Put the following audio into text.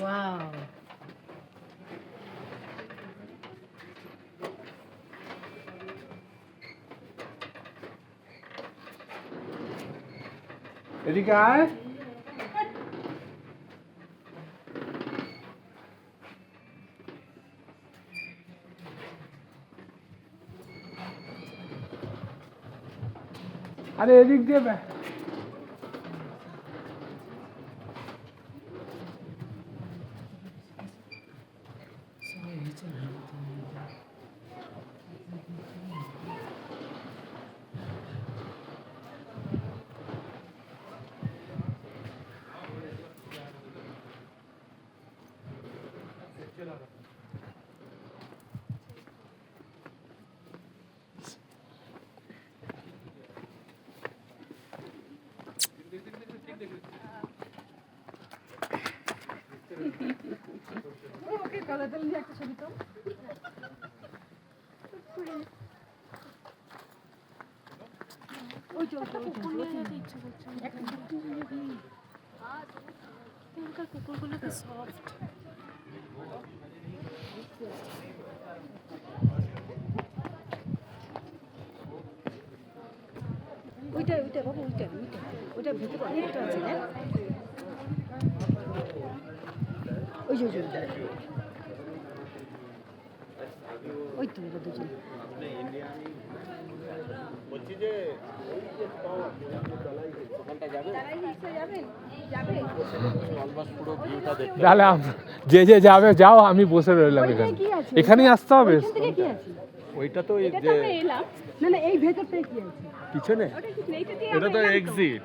Wow, এদিকে আয়। আরে এদিক দিয়ে ওকে কলাতল নিয়ে একটা ছবি তো। ওই চল চল কুকুর নিয়ে যেতে ইচ্ছা করছে একটা কুকুর নিয়ে। এখানকার কুকুরগুলো কি সফট। ওইটা ওইটা বাবু ওইটা ওইটা ওইটা ভিতরে অনেকটা আছে না। ওই যে ওই তো ওরা দুজন। বলছি যে ওই যে ওখানটা যাবেন অলমোস্ট পুরো ভিউটা দেখতে। তাহলে যে যে যাবে যাও, আমি বসে রইলাম এখানে। কি আছে এখানেই আসতে হবে। ওইখান থেকে কি আছে? ওইটা তো এই এটা তো যে আমরা এলাম না না এই ভেতরটায় কি আছে? পিছনে ওটা কিছু নেই, এটা দিয়ে এটা আমরা তো এলাম তো। এক্সিট।